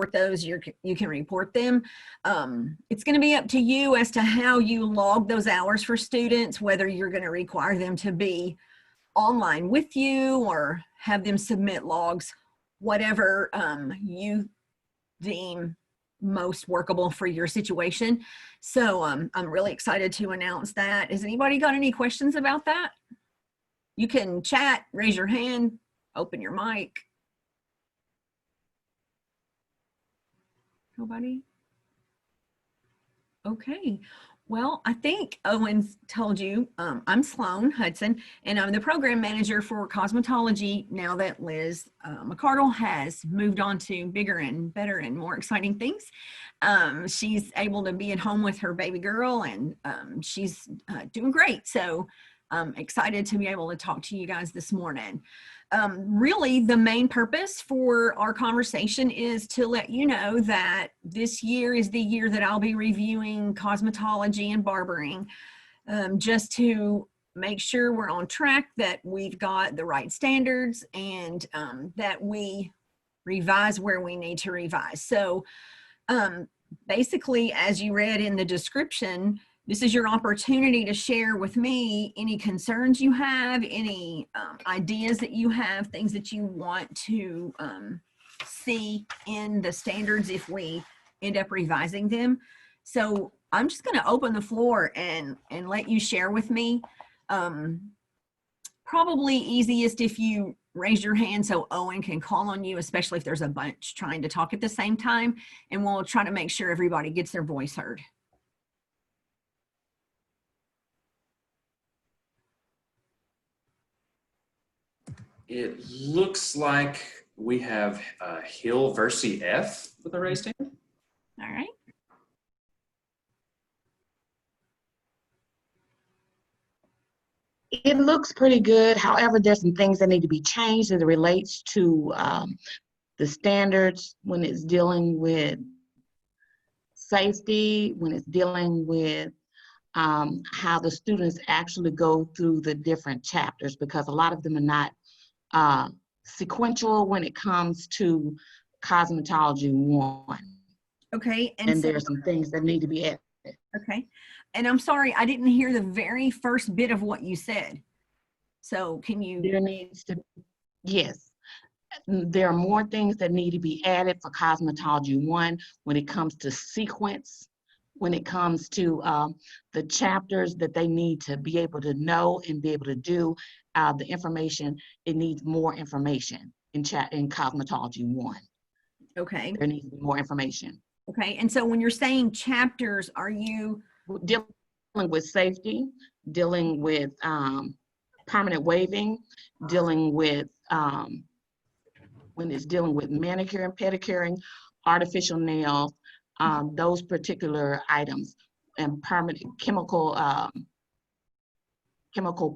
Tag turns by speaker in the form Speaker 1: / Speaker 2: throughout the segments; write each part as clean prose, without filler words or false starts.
Speaker 1: those, you can report them. It's going to be up to you as to how you log those hours for students, whether you're going to require them to be online with you or have them submit logs, whatever you deem most workable for your situation. So I'm really excited to announce that. Has anybody got any questions about that? You can chat, raise your hand, open your mic. Nobody? Okay. Well, I think Owen's told you, I'm Sloan Hudson, and I'm the program manager for cosmetology now that Liz McCardle has moved on to bigger and better and more exciting things. She's able to be at home with her baby girl, and she's doing great. So I'm excited to be able to talk to you guys this morning. Really, the main purpose for our conversation is to let you know that this year is the year that I'll be reviewing cosmetology and barbering, just to make sure we're on track, that we've got the right standards, and that we revise where we need to revise. So basically, as you read in the description, this is your opportunity to share with me any concerns you have, any ideas that you have, things that you want to see in the standards if we end up revising them. So I'm just going to open the floor and let you share with me. Probably easiest if you raise your hand so Owen can call on you, especially if there's a bunch trying to talk at the same time, and we'll try to make sure everybody gets their voice heard.
Speaker 2: It looks like we have Hill Versi F with a raised hand.
Speaker 1: All right.
Speaker 3: It looks pretty good. However, there's some things that need to be changed as it relates to the standards when it's dealing with safety, when it's dealing with how the students actually go through the different chapters, because a lot of them are not sequential when it comes to cosmetology 1.
Speaker 1: Okay.
Speaker 3: And there are some things that need to be added.
Speaker 1: Okay. And I'm sorry, I didn't hear the very first bit of what you said. So can you?
Speaker 3: There needs to, yes. There are more things that need to be added for cosmetology 1 when it comes to sequence, when it comes to the chapters that they need to be able to know and be able to do the information. It needs more information in cosmetology 1.
Speaker 1: Okay.
Speaker 3: There needs to be more information.
Speaker 1: Okay. And so when you're saying chapters, are you
Speaker 3: dealing with safety, dealing with permanent waving, dealing with when it's dealing with manicure and pedicuring, artificial nails, those particular items, and permanent chemical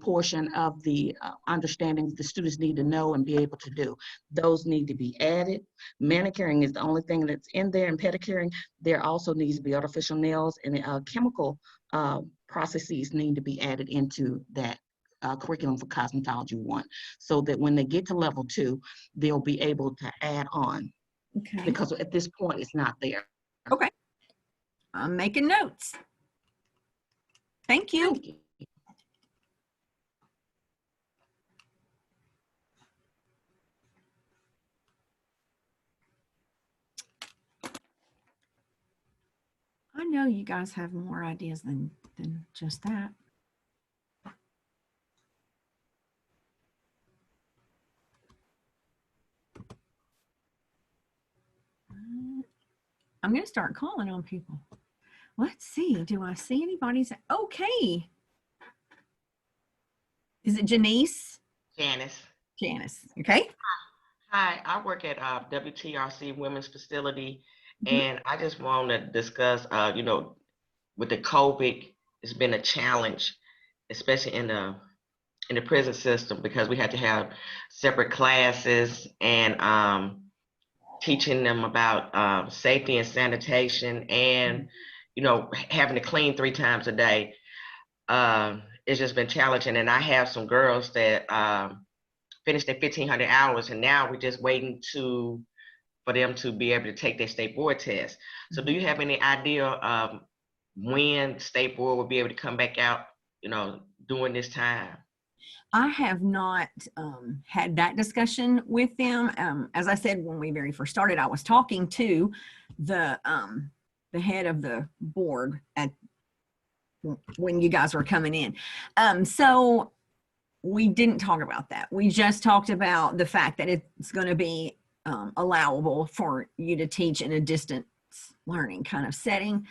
Speaker 3: portion of the understanding the students need to know and be able to do. Those need to be added. Manicuring is the only thing that's in there, and pedicuring, there also needs to be artificial nails, and chemical processes need to be added into that curriculum for cosmetology 1, so that when they get to level 2, they'll be able to add on.
Speaker 1: okay?
Speaker 3: Because at this point, it's not there.
Speaker 1: Okay. I'm making notes. Thank you.
Speaker 3: Thank you.
Speaker 1: I know you guys have more ideas than just that. I'm going to start calling on people. Let's see. Do I see anybody's? Okay. Is it Janice?
Speaker 4: Janice.
Speaker 1: Janice. Okay.
Speaker 4: Hi, I work at WTRC Women's Facility, and I just want to discuss, you know, with the COVID, it's been a challenge, especially in the prison system, because we had to have separate classes and teaching them about safety and sanitation, and you know, having to clean 3 times a day. It's just been challenging, and I have some girls that finished their 1,500 hours, and now we're just waiting to for them to be able to take their state board test. So do you have any idea of when state board will be able to come back out, during this time?
Speaker 1: I have not had that discussion with them. As I said, when we very first started, I was talking to the head of the board when you guys were coming in. So we didn't talk about that. We just talked about the fact that it's going to be allowable for you to teach in a distance learning kind of setting.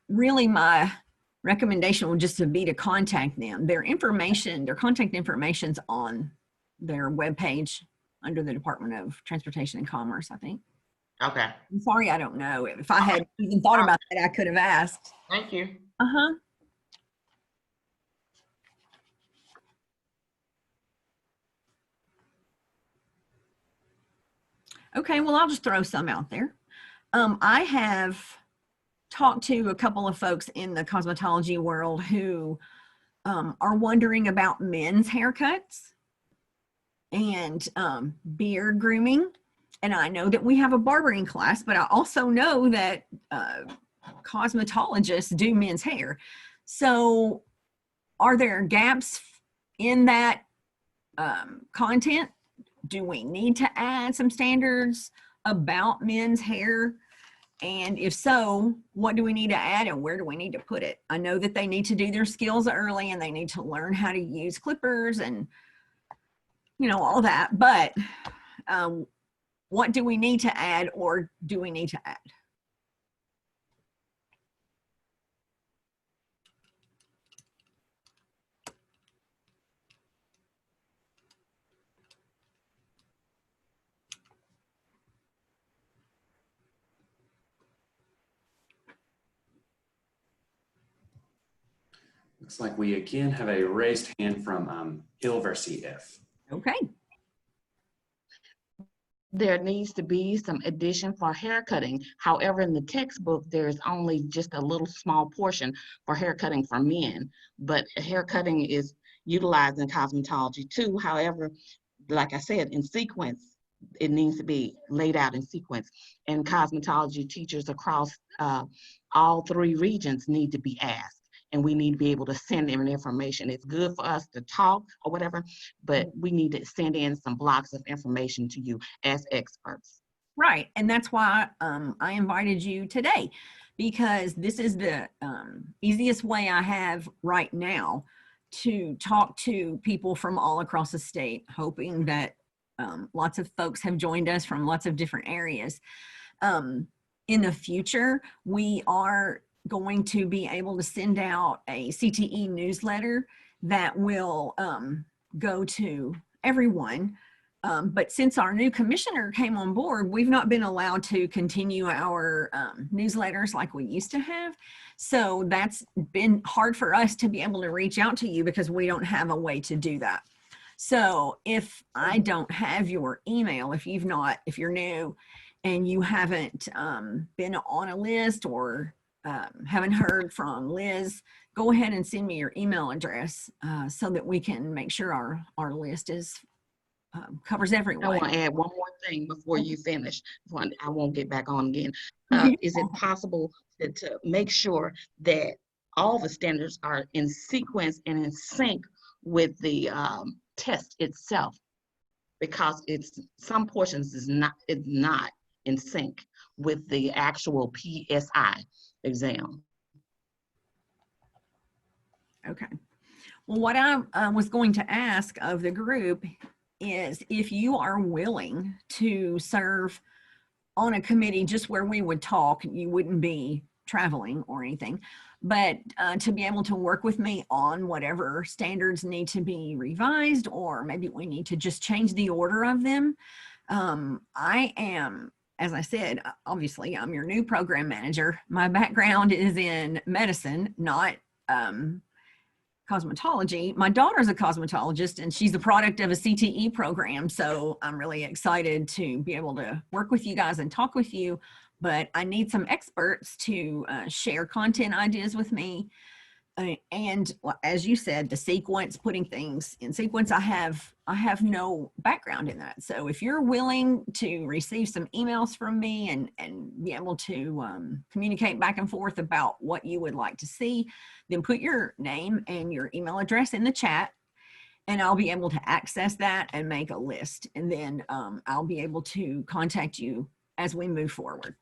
Speaker 1: Really, my recommendation would just be to contact them. Their contact information's on their webpage under the Department of Transportation and Commerce, I think.
Speaker 4: Okay.
Speaker 1: I'm sorry, I don't know. If I had even thought about that, I could have asked.
Speaker 4: Thank you.
Speaker 1: Uh-huh. Okay, well, I'll just throw some out there. I have talked to a couple of folks in the cosmetology world who are wondering about men's haircuts and beard grooming. And I know that we have a barbering class, but I also know that cosmetologists do men's hair. So are there gaps in that content? Do we need to add some standards about men's hair? And if so, what do we need to add and where do we need to put it? I know that they need to do their skills early and they need to learn how to use clippers and, all that. But what do we need to add, or do we need to add?
Speaker 2: Looks like we again have a raised hand from Hill versus F.
Speaker 1: Okay.
Speaker 3: There needs to be some addition for hair cutting. However, in the textbook, there is only just a little small portion for hair cutting for men, but hair cutting is utilized in cosmetology too. However, like I said, in sequence, it needs to be laid out in sequence. And cosmetology teachers across all 3 regions need to be asked. And we need to be able to send them information. It's good for us to talk or whatever, but we need to send in some blocks of information to you as experts.
Speaker 1: Right, and that's why I invited you today, because this is the easiest way I have right now to talk to people from all across the state, hoping that lots of folks have joined us from lots of different areas. In the future, we are going to be able to send out a CTE newsletter that will go to everyone. But since our new commissioner came on board, we've not been allowed to continue our newsletters like we used to have. So that's been hard for us to be able to reach out to you because we don't have a way to do that. So if I don't have your email, if you're new and you haven't been on a list or haven't heard from Liz, go ahead and send me your email address so that we can make sure our list is covers everyone.
Speaker 3: I want to add one more thing before you finish. I won't get back on again. Is it possible to make sure that all the standards are in sequence and in sync with the test itself? Because some portions is not in sync with the actual PSI exam.
Speaker 1: Okay. Well, what I was going to ask of the group is if you are willing to serve on a committee just where we would talk, you wouldn't be traveling or anything, but to be able to work with me on whatever standards need to be revised, or maybe we need to just change the order of them. I am, as I said, obviously I'm your new program manager. My background is in medicine, not cosmetology. My daughter's a cosmetologist and she's the product of a CTE program. So I'm really excited to be able to work with you guys and talk with you, but I need some experts to share content ideas with me And as you said, the sequence, putting things in sequence, I have no background in that. So if you're willing to receive some emails from me and be able to communicate back and forth about what you would like to see, then put your name and your email address in the chat, and I'll be able to access that and make a list. And then I'll be able to contact you as we move forward.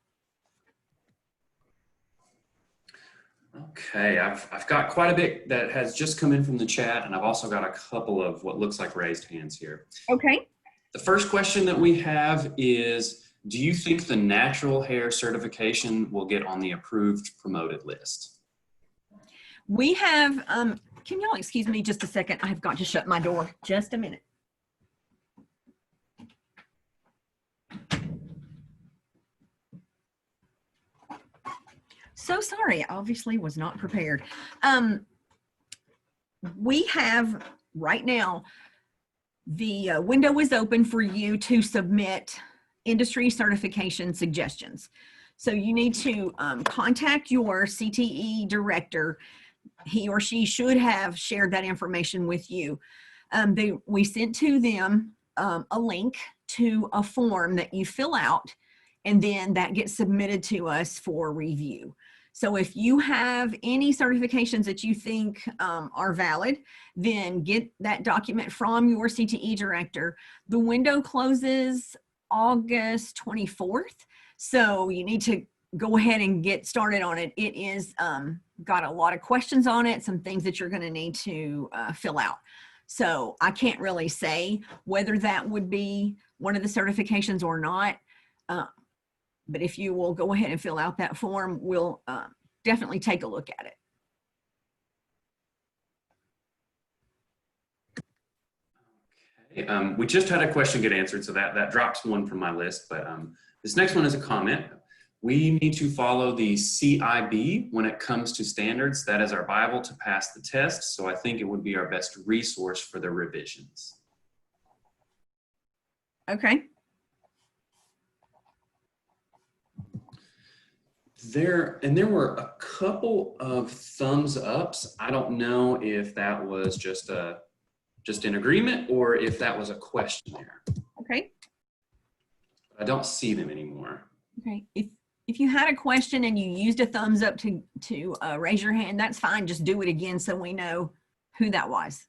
Speaker 2: Okay, I've got quite a bit that has just come in from the chat, and I've also got a couple of what looks like raised hands here.
Speaker 1: Okay.
Speaker 2: The first question that we have is, do you think the natural hair certification will get on the approved promoted list?
Speaker 1: We have, can y'all excuse me just a second? I've got to shut my door. Just a minute. So sorry, I obviously was not prepared. We have right now, the window is open for you to submit industry certification suggestions. So you need to contact your CTE director. He or she should have shared that information with you. We sent to them a link to a form that you fill out, and then that gets submitted to us for review. So if you have any certifications that you think are valid, then get that document from your CTE director. The window closes August 24th. So you need to go ahead and get started on it. It is got a lot of questions on it, some things that you're going to need to fill out. So I can't really say whether that would be one of the certifications or not. But if you will go ahead and fill out that form, we'll definitely take a look at
Speaker 2: it. Okay, we just had a question get answered, so that drops one from my list, but this next one is a comment. We need to follow the CIB when it comes to standards. That is our Bible to pass the test, so I think it would be our best resource for the revisions.
Speaker 1: Okay.
Speaker 2: There were a couple of thumbs ups. I don't know if that was just in agreement or if that was a question there.
Speaker 1: Okay.
Speaker 2: I don't see them anymore.
Speaker 1: Okay. If you had a question and you used a thumbs up to raise your hand, that's fine. Just do it again so we know who that was.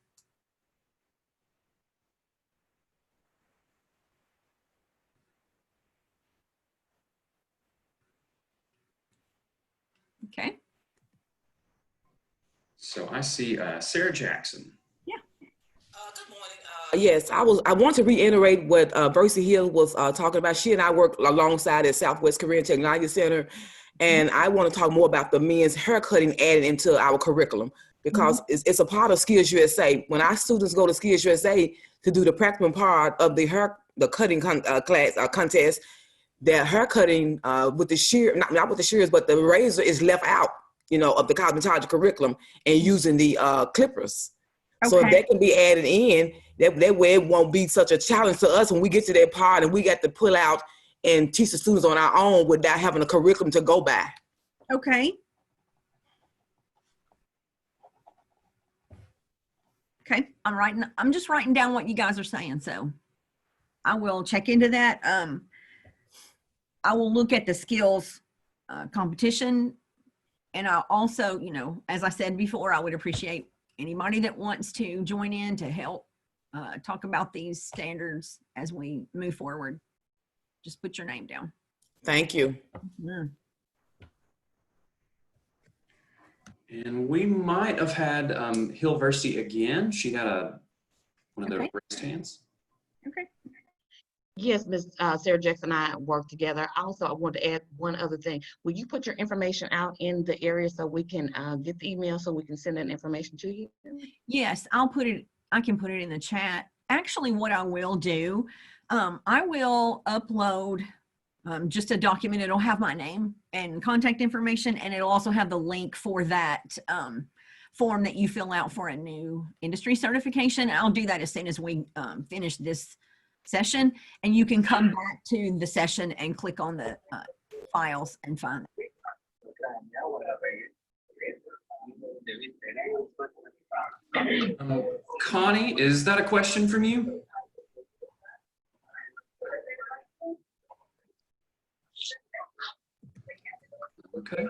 Speaker 1: Okay.
Speaker 2: So I see Sarah Jackson.
Speaker 1: Yeah.
Speaker 5: Good morning. Yes, I want to reiterate what Versi Hill was talking about. She and I work alongside at Southwest Korean Technology Center, and I want to talk more about the men's hair cutting added into our curriculum because it's a part of Skills USA. When our students go to Skills USA to do the practical part of the cutting contest, their hair cutting with the shear, not with the shears, but the razor is left out, of the cosmetology curriculum and using the clippers. Okay. So if that can be added in, that way it won't be such a challenge to us when we get to that part and we got to pull out and teach the students on our own without having a curriculum to go by.
Speaker 1: Okay. Okay, I'm just writing down what you guys are saying, so I will check into that. I will look at the skills competition, and I'll also, as I said before, I would appreciate anybody that wants to join in to help talk about these standards as we move forward. Just put your name down.
Speaker 5: Thank you.
Speaker 1: Mm-hmm.
Speaker 2: And we might have had Hill Versi again. She had one of the raised hands.
Speaker 1: Okay.
Speaker 3: Yes, Ms. Sarah Jackson and I work together. Also, I want to add one other thing. Will you put your information out in the area so we can get the email so we can send that information to you?
Speaker 1: Yes, I can put it in the chat. Actually, what I will do, I will upload just a document. It'll have my name and contact information, and it'll also have the link for that form that you fill out for a new industry certification. I'll do that as soon as we finish this session, and you can come back to the session and click on the files and find it.
Speaker 2: Connie, is that a question from you? Okay.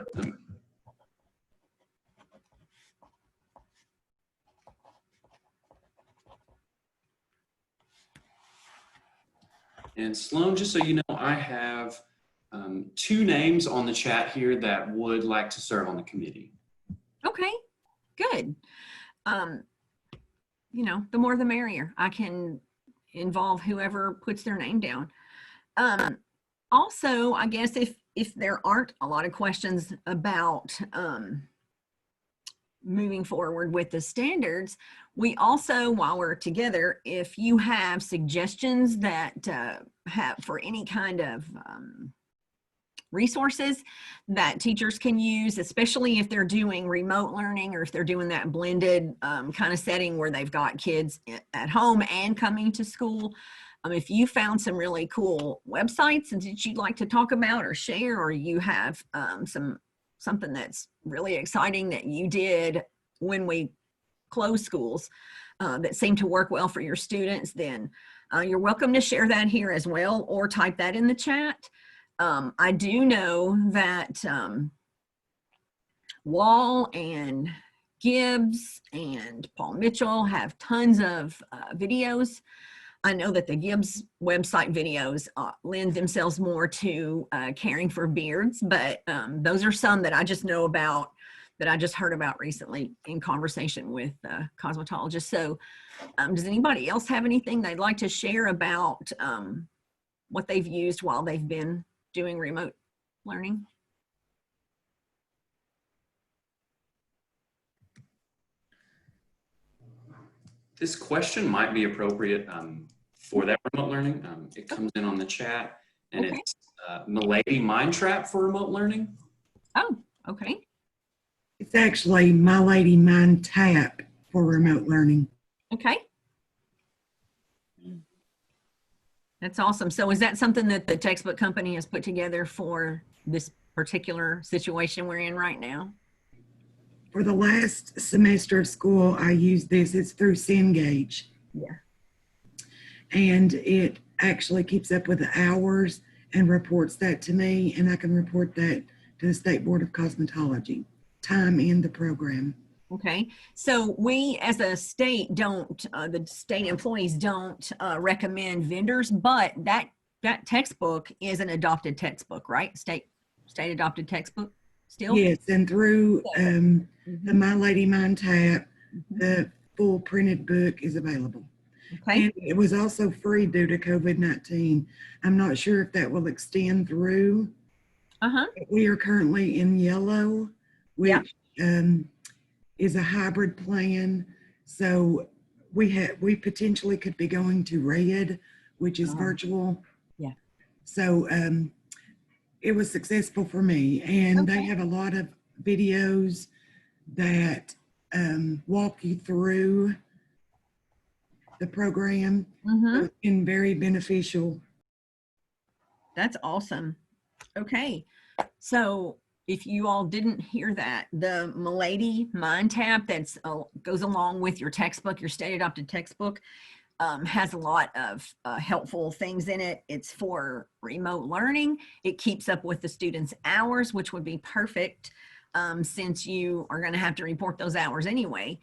Speaker 2: And Sloan, just so you know, I have 2 names on the chat here that would like to serve on the committee.
Speaker 1: Okay, good. You know, the more the merrier. I can involve whoever puts their name down. Also, I guess if there aren't a lot of questions about moving forward with the standards, we also, while we're together, if you have suggestions that have for any kind of resources that teachers can use, especially if they're doing remote learning or if they're doing that blended kind of setting where they've got kids at home and coming to school. If you found some really cool websites that you'd like to talk about or share, or you have something that's really exciting that you did when we closed schools that seemed to work well for your students, then you're welcome to share that here as well, or type that in the chat. I do know that Wall and Gibbs and Paul Mitchell have tons of videos. I know that the Gibbs website videos lend themselves more to caring for beards, but those are some that I just know about, that I just heard about recently in conversation with cosmetologists. So does anybody else have anything they'd like to share about what they've used while they've been doing remote learning?
Speaker 2: This question might be appropriate for that remote learning. It comes in on the chat, and
Speaker 1: Okay.
Speaker 2: it's Milady Mind Trap for remote learning.
Speaker 1: Oh, okay.
Speaker 6: It's actually My Lady Mind Tap for remote learning.
Speaker 1: Okay. That's awesome. So is that something that the textbook company has put together for this particular situation we're in right now?
Speaker 6: For the last semester of school, I used this. It's through Cengage.
Speaker 1: Yeah.
Speaker 6: And it actually keeps up with the hours and reports that to me, and I can report that to the State Board of Cosmetology, time in the program.
Speaker 1: Okay. So we as a state don't, the state employees don't recommend vendors, but that textbook is an adopted textbook, right? State adopted textbook still?
Speaker 6: Yes, and through the
Speaker 1: Mhm.
Speaker 6: My Lady Mind Tap, the full printed book is available.
Speaker 1: Okay.
Speaker 6: And it was also free due to COVID-19. I'm not sure if that will extend through. We are currently in yellow, which is a hybrid plan. So we potentially could be going to red, which is virtual.
Speaker 1: Yeah.
Speaker 6: So it was successful for me. And they have a lot of videos that walk you through the program. So it's been very beneficial.
Speaker 1: That's awesome. Okay. So if you all didn't hear that, the Milady Mind Tap that's goes along with your textbook, your state adopted textbook, has a lot of helpful things in it. It's for remote learning. It keeps up with the students' hours, which would be perfect since you are going to have to report those hours anyway.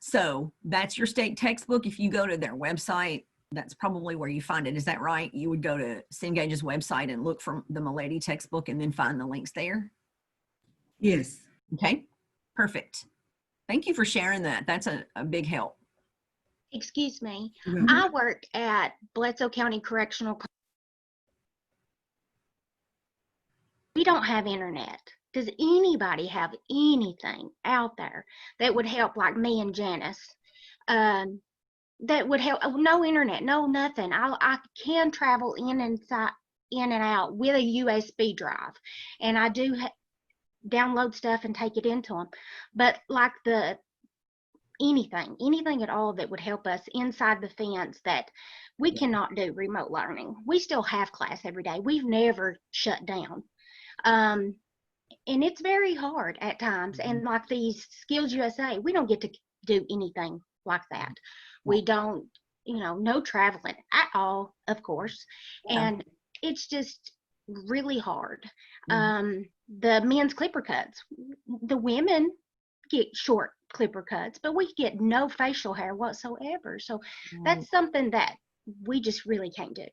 Speaker 1: So that's your state textbook. If you go to their website, that's probably where you find it. Is that right? You would go to Cengage's website and look for the Milady textbook and then find the links there?
Speaker 6: Yes.
Speaker 1: Okay, perfect. Thank you for sharing that. That's a big help.
Speaker 7: Excuse me.
Speaker 6: Well,
Speaker 7: I work at Bledsoe County Correctional. We don't have internet. Does anybody have anything out there that would help, like me and Janice? That would help. No internet, no nothing. I can travel in and out with a USB drive, and I do download stuff and take it into them. But like anything at all that would help us inside the fence that we cannot do remote learning. We still have class every day. We've never shut down. And it's very hard at times. And like these Skills USA, we don't get to do anything like that. We don't, no traveling at all, of course.
Speaker 1: Yeah.
Speaker 7: And it's just really hard.
Speaker 1: Mhm.
Speaker 7: The men's clipper cuts, the women get short clipper cuts, but we get no facial hair whatsoever. So that's something that we just really can't do.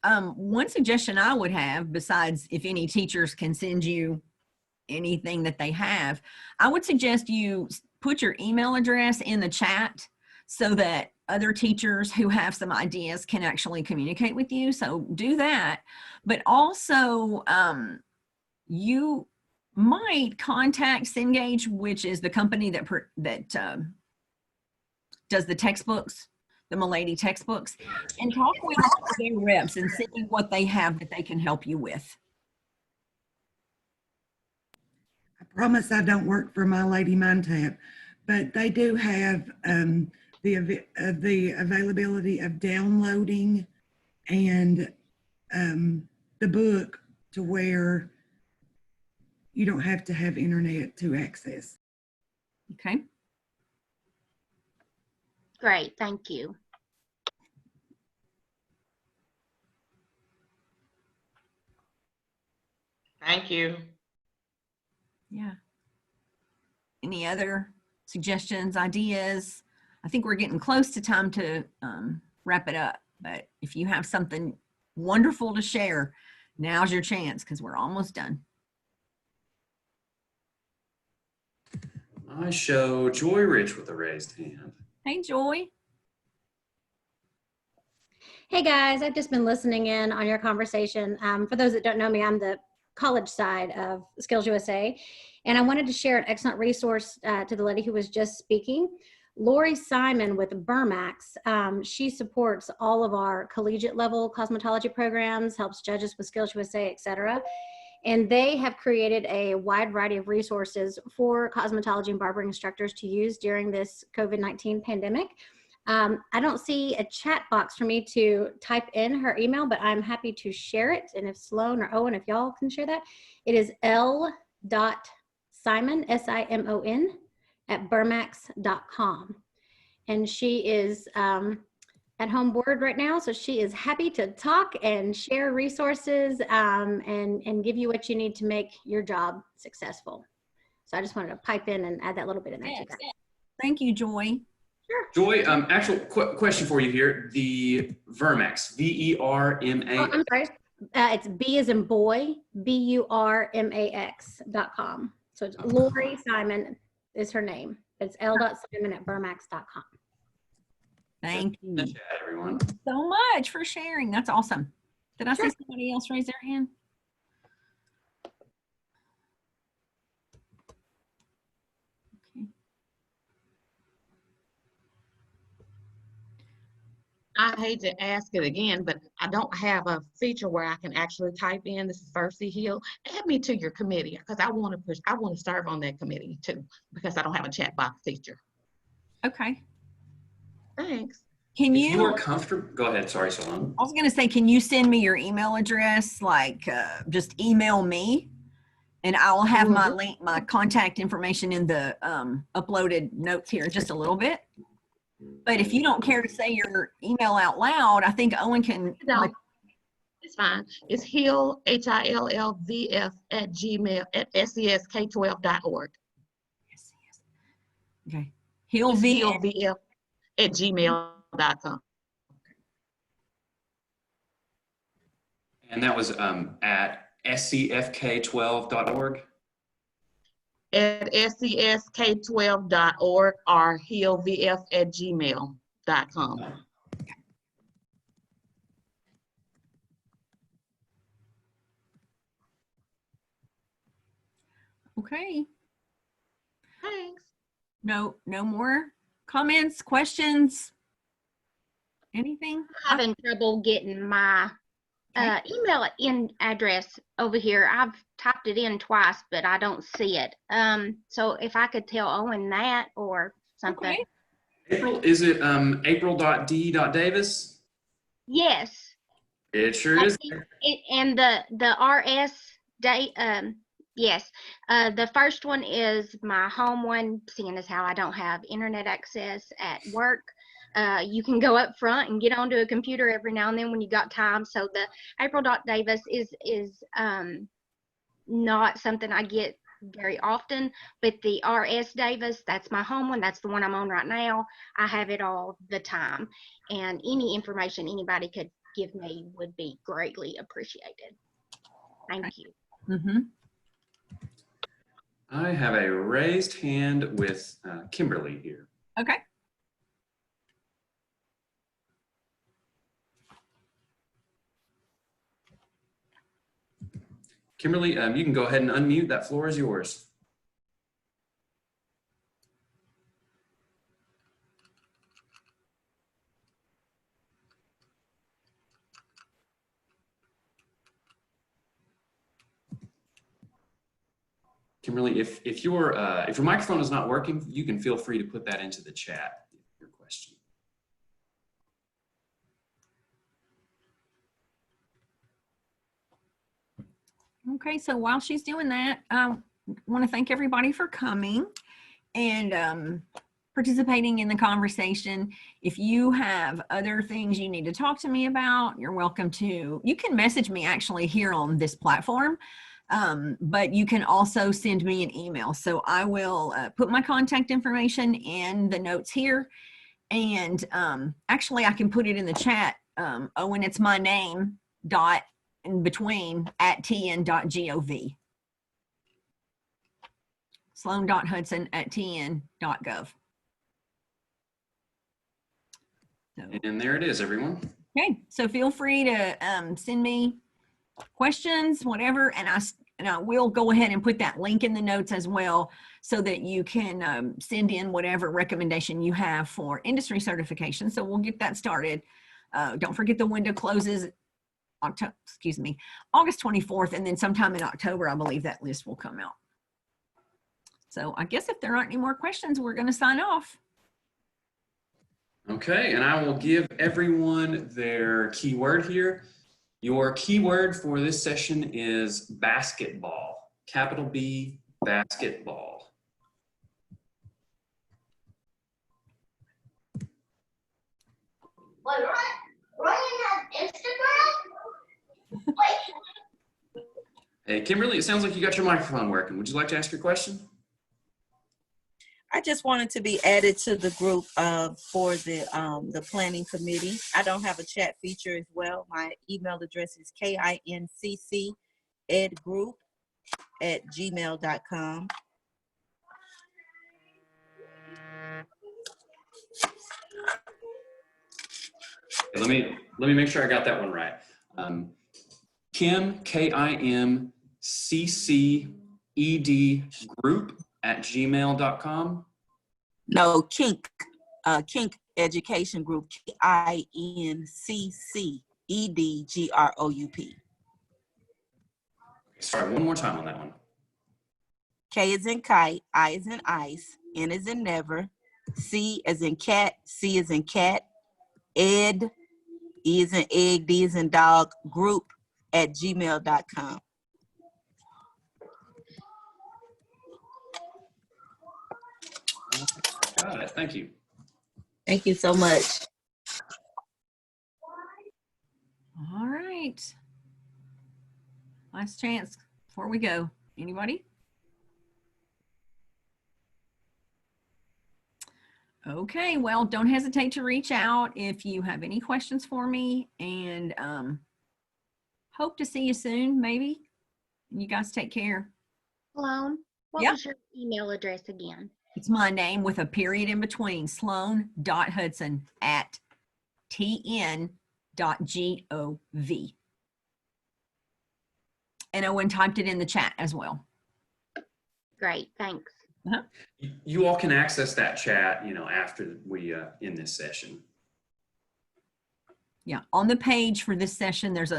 Speaker 1: One suggestion I would have, besides if any teachers can send you anything that they have, I would suggest you put your email address in the chat so that other teachers who have some ideas can actually communicate with you. So do that. But also, you might contact Cengage, which is the company that does the textbooks, the Milady textbooks, and talk with their reps and see what they have that they can help you with.
Speaker 6: I promise I don't work for My Lady Mind Tap, but they do have the availability of downloading and the book to where you don't have to have internet to access.
Speaker 1: Okay.
Speaker 7: Great, thank you.
Speaker 4: Thank you.
Speaker 1: Yeah. Any other suggestions, ideas? I think we're getting close to time to wrap it up, but if you have something wonderful to share, now's your chance because we're almost done.
Speaker 2: I show Joy Rich with a raised hand.
Speaker 1: Hey, Joy.
Speaker 8: Hey guys, I've just been listening in on your conversation. For those that don't know me, I'm the college side of Skills USA, and I wanted to share an excellent resource to the lady who was just speaking. Lori Simon with Burmax, she supports all of our collegiate level cosmetology programs, helps judges with Skills USA, etc. And they have created a wide variety of resources for cosmetology and barbering instructors to use during this COVID-19 pandemic. I don't see a chat box for me to type in her email, but I'm happy to share it. And if Sloan or Owen, if y'all can share that, it is l.simon, S-I-M-O-N, at burmax.com. And she is at home board right now, so she is happy to talk and share resources and give you what you need to make your job successful. So I just wanted to pipe in and add that little bit in there.
Speaker 1: Yes. Thank you, Joy.
Speaker 8: Sure.
Speaker 2: Joy, actual question for you here. The Vermax, V-E-R-M-A.
Speaker 8: Oh, I'm sorry. It's B as in boy, BURMAX.com. So it's Lori Simon is her name. It's l.simon at burmax.com.
Speaker 1: Thank you
Speaker 2: Everyone.
Speaker 1: so much for sharing. That's awesome. Did I
Speaker 8: Sure.
Speaker 1: see somebody else raise their hand? Okay.
Speaker 3: I hate to ask it again, but I don't have a feature where I can actually type in, this is Versi Hill. Add me to your committee because I want to serve on that committee too, because I don't have a chat box feature.
Speaker 1: Okay.
Speaker 3: Thanks.
Speaker 1: Can
Speaker 2: If you
Speaker 1: you,
Speaker 2: are comfortable, go ahead. Sorry, Sloan.
Speaker 1: I was going to say, can you send me your email address? Like just email me and I'll have my link, my contact information in the uploaded notes here in just a little bit. But if you don't care to say your email out loud, I think Owen can.
Speaker 3: No, it's fine. It's Hill, HILLVF at Gmail at SESK12.org.
Speaker 1: Okay.
Speaker 3: It's
Speaker 1: Hillvf.
Speaker 3: HillVF at gmail.com.
Speaker 2: And that was at scfk12.org.
Speaker 3: At SESK12.org or HillVF at gmail.com.
Speaker 1: Okay.
Speaker 3: Thanks.
Speaker 1: No more comments, questions, anything?
Speaker 7: I'm having trouble getting my email address over here. I've typed it in twice, but I don't see it. So if I could tell Owen that or something.
Speaker 1: Okay.
Speaker 2: April, is it april.d.davis?
Speaker 7: Yes.
Speaker 2: It sure is.
Speaker 7: And the RS Yes. The first one is my home one, seeing as how I don't have internet access at work. You can go up front and get onto a computer every now and then when you got time. So the April.Davis is not something I get very often, but the RS Davis, that's my home one. That's the one I'm on right now. I have it all the time. And any information anybody could give me would be greatly appreciated. Thank you.
Speaker 1: Mm-hmm.
Speaker 2: I have a raised hand with Kimberly here.
Speaker 1: Okay.
Speaker 2: Kimberly, you can go ahead and unmute. That floor is yours. Kimberly, if your microphone is not working, you can feel free to put that into the chat. Your question.
Speaker 1: Okay, so while she's doing that, I want to thank everybody for coming and participating in the conversation. If you have other things you need to talk to me about, you're welcome to. You can message me actually here on this platform, but you can also send me an email. So I will put my contact information in the notes here. And actually, I can put it in the chat. Owen, it's my name, dot, in between, at tn.gov. Sloan.Hudson at tn.gov. So,
Speaker 2: and there it is, everyone.
Speaker 1: okay, so feel free to send me questions, whatever, and I will go ahead and put that link in the notes as well so that you can send in whatever recommendation you have for industry certification. So we'll get that started. Don't forget the window closes August 24th, and then sometime in October, I believe that list will come out. So I guess if there aren't any more questions, we're going to sign off.
Speaker 2: Okay, and I will give everyone their keyword here. Your keyword for this session is basketball, capital B, basketball.
Speaker 9: What, Ryan has Instagram? Wait.
Speaker 2: Hey, Kimberly, it sounds like you got your microphone working. Would you like to ask your question?
Speaker 10: I just wanted to be added to the group for the planning committee. I don't have a chat feature as well. My email address is kincc@gmail.com.
Speaker 2: Let me make sure I got that one right. Kim, KIMCCED group @gmail.com.
Speaker 10: No, Kink, Kink Education Group, KINCCEDGROUP.
Speaker 2: Sorry, one more time on that one.
Speaker 10: K is in kite, I is in ice, N is in never, C is in cat, C is in cat, Ed, E is in egg, D is in dog, group @gmail.com.
Speaker 2: Got it. Thank you.
Speaker 10: Thank you so much.
Speaker 1: All right. Last chance before we go. Anybody? Okay, well, don't hesitate to reach out if you have any questions for me, and hope to see you soon, maybe. You guys take care.
Speaker 7: Sloan, what
Speaker 1: Yep.
Speaker 7: was your email address again?
Speaker 1: It's my name with a period in between, sloan.hudson@tn.gov. And Owen typed it in the chat as well.
Speaker 7: Great, thanks.
Speaker 2: You all can access that chat, after we end this session.
Speaker 1: Yeah, on the page for this session, there's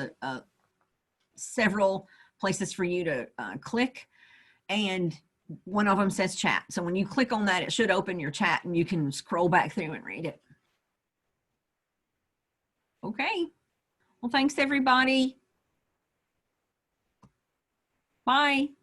Speaker 1: several places for you to click, and one of them says chat. So when you click on that, it should open your chat and you can scroll back through and read it. Okay. Well, thanks everybody. Bye.